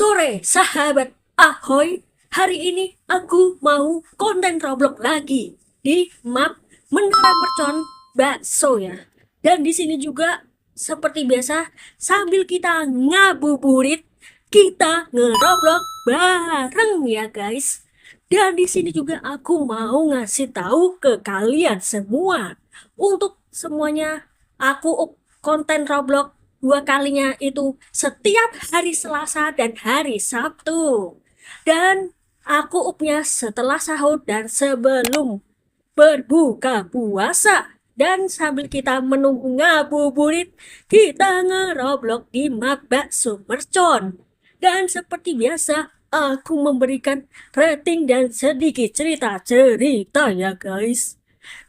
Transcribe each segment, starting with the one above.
Sore, sahabat Ahoy. Hari ini aku mau konten Roblox lagi di map Menara Mercon Bakso ya. Dan di sini juga seperti biasa sambil kita ngabuburit, kita ngeroblox bareng ya guys. Dan di sini juga aku mau ngasih tahu ke kalian semua. Untuk semuanya aku konten Roblox dua kalinya itu setiap hari Selasa dan hari Sabtu. Dan aku upnya setelah sahur dan sebelum berbuka puasa. Dan sambil kita menunggu ngabuburit, kita ngeroblok di map bakso mercon. Dan seperti biasa, aku memberikan rating dan sedikit cerita-cerita ya guys.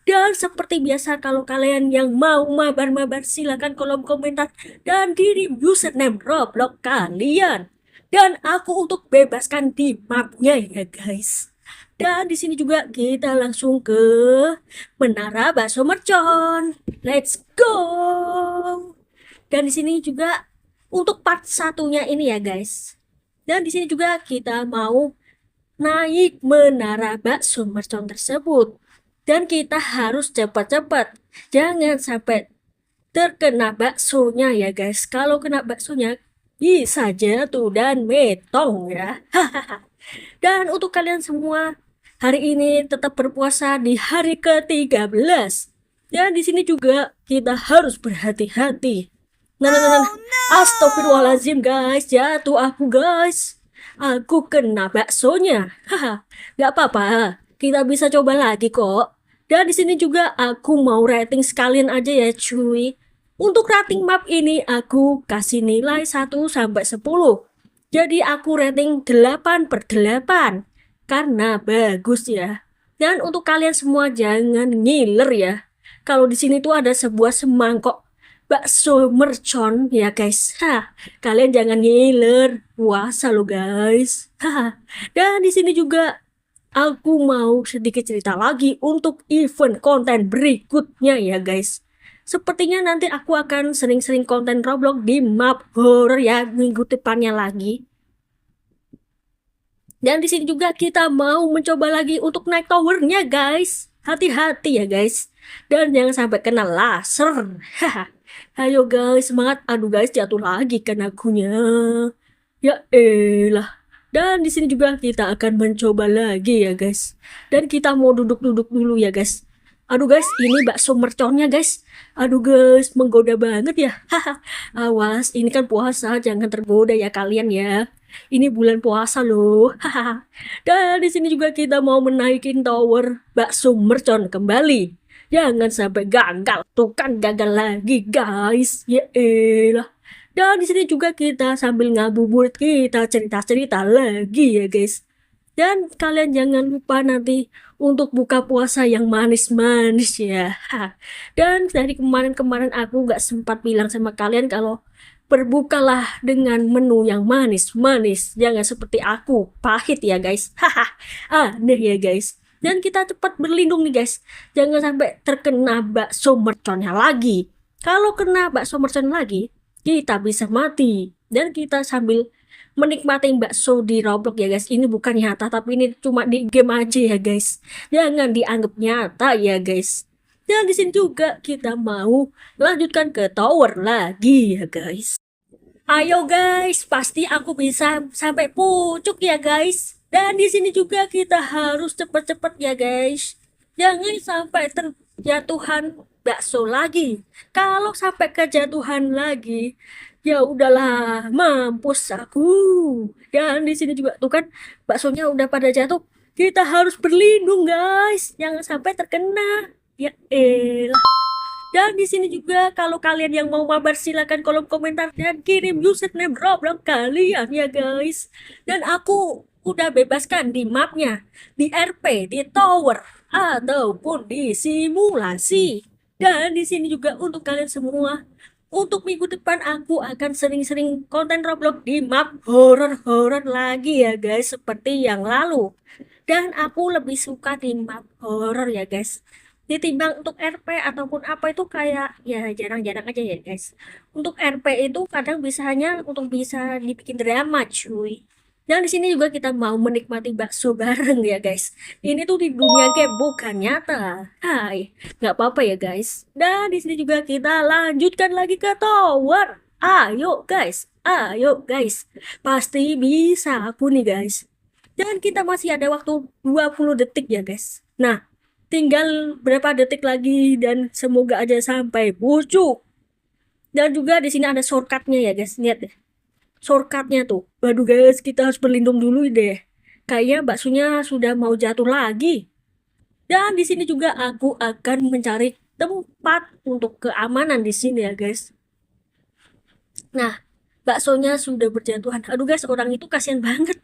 Dan seperti biasa kalau kalian yang mau mabar-mabar silakan kolom komentar dan kirim username Roblox kalian. Dan aku untuk bebaskan di mapnya ya guys. Dan di sini juga kita langsung ke Menara Bakso Mercon. Let's go. Dan di sini juga untuk part satunya ini ya guys. Dan di sini juga kita mau naik Menara Bakso Mercon tersebut. Dan kita harus cepat-cepat. Jangan sampai terkena baksonya ya guys. Kalau kena baksonya bisa jatuh dan metong ya. Dan untuk kalian semua, hari ini tetap berpuasa di hari ke-13. Dan di sini juga kita harus berhati-hati. Nah. Astagfirullahaladzim guys, jatuh aku guys. Aku kena baksonya. Haha, nggak apa-apa. Kita bisa coba lagi kok. Dan di sini juga aku mau rating sekalian aja ya cuy. Untuk rating map ini aku kasih nilai 1 sampai 10. Jadi aku rating 8/8 karena bagus ya. Dan untuk kalian semua jangan ngiler ya. Kalau di sini tuh ada sebuah semangkok bakso mercon ya guys. Kalian jangan ngiler, puasa lo guys. Dan di sini juga aku mau sedikit cerita lagi untuk event konten berikutnya ya guys. Sepertinya nanti aku akan sering-sering konten Roblox di map horror ya minggu depannya lagi. Dan di sini juga kita mau mencoba lagi untuk naik towernya guys. Hati-hati ya guys. Dan jangan sampai kena laser. Ayo guys, semangat. Aduh guys, jatuh lagi kan akunya. Ya elah. Dan di sini juga kita akan mencoba lagi ya guys. Dan kita mau duduk-duduk dulu ya guys. Aduh guys, ini bakso merconnya guys. Aduh guys, menggoda banget ya. Awas, ini kan puasa, jangan tergoda ya kalian ya. Ini bulan puasa loh. Dan di sini juga kita mau menaikin tower bakso mercon kembali. Jangan sampai gagal. Tuh kan gagal lagi guys. Ya elah. Dan di sini juga kita sambil ngabuburit kita cerita-cerita lagi ya guys. Dan kalian jangan lupa nanti untuk buka puasa yang manis-manis ya. Dan dari kemarin-kemarin aku nggak sempat bilang sama kalian kalau berbukalah dengan menu yang manis-manis. Jangan seperti aku, pahit ya guys. Aneh ya guys. Dan kita cepat berlindung nih guys. Jangan sampai terkena bakso merconnya lagi. Kalau kena bakso mercon lagi, kita bisa mati. Dan kita sambil menikmati bakso di Roblox ya guys. Ini bukan nyata tapi ini cuma di game aja ya guys. Jangan dianggap nyata ya guys. Dan di sini juga kita mau lanjutkan ke tower lagi ya guys. Ayo guys, pasti aku bisa sampai pucuk ya guys. Dan di sini juga kita harus cepet-cepet ya guys. Jangan sampai terjatuhan bakso lagi. Kalau sampai kejatuhan lagi, ya udahlah, mampus aku. Dan di sini juga tuh kan baksonya udah pada jatuh. Kita harus berlindung guys, jangan sampai terkena. Ya elah. Dan di sini juga kalau kalian yang mau mabar silakan kolom komentar dan kirim username Roblox kalian ya guys. Dan aku udah bebaskan di mapnya, di RP, di tower ataupun di simulasi. Dan di sini juga untuk kalian semua, untuk minggu depan aku akan sering-sering konten Roblox di map horor-horor lagi ya guys, seperti yang lalu. Dan aku lebih suka di map horor ya guys. ditimbang untuk RP ataupun apa itu kayak ya jarang-jarang aja ya guys. Untuk RP itu kadang bisa hanya untuk bisa dibikin drama cuy. Dan di sini juga kita mau menikmati bakso bareng ya guys. Ini tuh di dunia game bukan nyata. Hai, nggak apa-apa ya guys. Dan di sini juga kita lanjutkan lagi ke tower. Ayo guys, ayo guys. Pasti bisa aku nih guys. Dan kita masih ada waktu 20 detik ya guys. Nah, tinggal berapa detik lagi dan semoga aja sampai pucuk. Dan juga di sini ada shortcutnya ya guys. Lihat deh. Shortcutnya tuh. Waduh guys, kita harus berlindung dulu deh. Kayaknya baksonya sudah mau jatuh lagi. Dan di sini juga aku akan mencari tempat untuk keamanan di sini ya guys. Nah, baksonya sudah berjatuhan. Aduh guys, orang itu kasihan banget.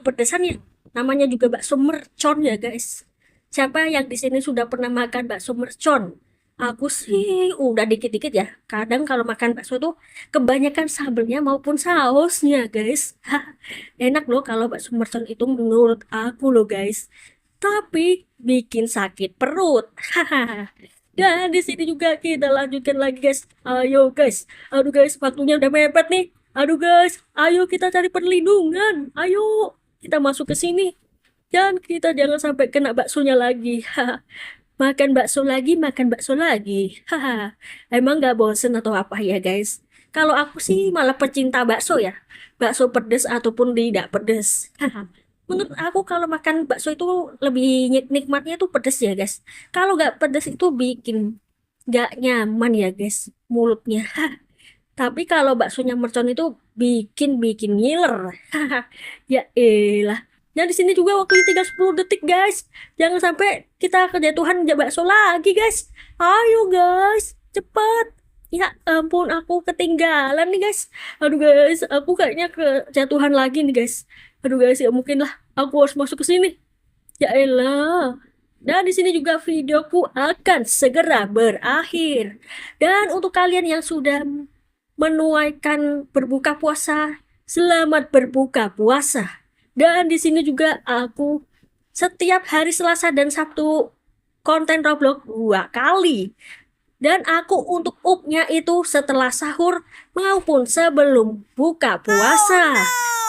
Kepedesannya. Namanya juga bakso mercon ya guys. Siapa yang di sini sudah pernah makan bakso mercon? Aku sih udah dikit-dikit ya. Kadang kalau makan bakso tuh kebanyakan sambelnya maupun sausnya guys. Enak loh kalau bakso mercon itu menurut aku loh guys. Tapi bikin sakit perut. Dan di sini juga kita lanjutkan lagi guys. Ayo guys. Aduh guys, waktunya udah mepet nih. Aduh guys, ayo kita cari perlindungan. Ayo kita masuk ke sini. Dan kita jangan sampai kena baksonya lagi. Makan bakso lagi, makan bakso lagi. Emang nggak bosen atau apa ya guys? Kalau aku sih malah pecinta bakso ya. Bakso pedes ataupun tidak pedes. Menurut aku kalau makan bakso itu lebih nikmatnya tuh pedes ya guys. Kalau nggak pedes itu bikin nggak nyaman ya guys mulutnya. Tapi kalau baksonya mercon itu bikin bikin ngiler. Ya elah. Dan di sini juga waktunya tinggal 10 detik guys. Jangan sampai kita kejatuhan bakso lagi guys. Ayo guys, cepat. Ya ampun, aku ketinggalan nih guys. Aduh guys, aku kayaknya kejatuhan lagi nih guys. Aduh guys, ya mungkin lah aku harus masuk ke sini. Ya elah. Dan di sini juga videoku akan segera berakhir. Dan untuk kalian yang sudah menuaikan berbuka puasa, selamat berbuka puasa. Dan di sini juga aku setiap hari Selasa dan Sabtu konten Roblox 2 kali. Dan aku untuk upnya itu setelah sahur maupun sebelum buka puasa.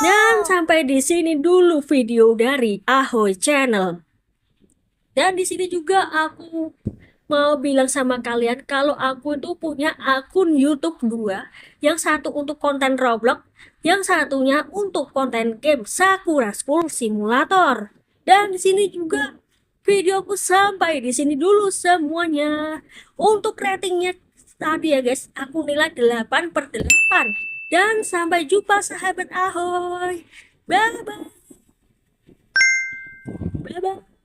Dan sampai di sini dulu video dari Ahoy Channel. Dan di sini juga aku mau bilang sama kalian kalau aku itu punya akun YouTube 2. Yang satu untuk konten Roblox, yang satunya untuk konten game Sakura School Simulator. Dan di sini juga videoku sampai di sini dulu semuanya. Untuk ratingnya tadi ya guys, aku nilai 8/8. Dan sampai jumpa sahabat Ahoy. Bye bye. Bye bye.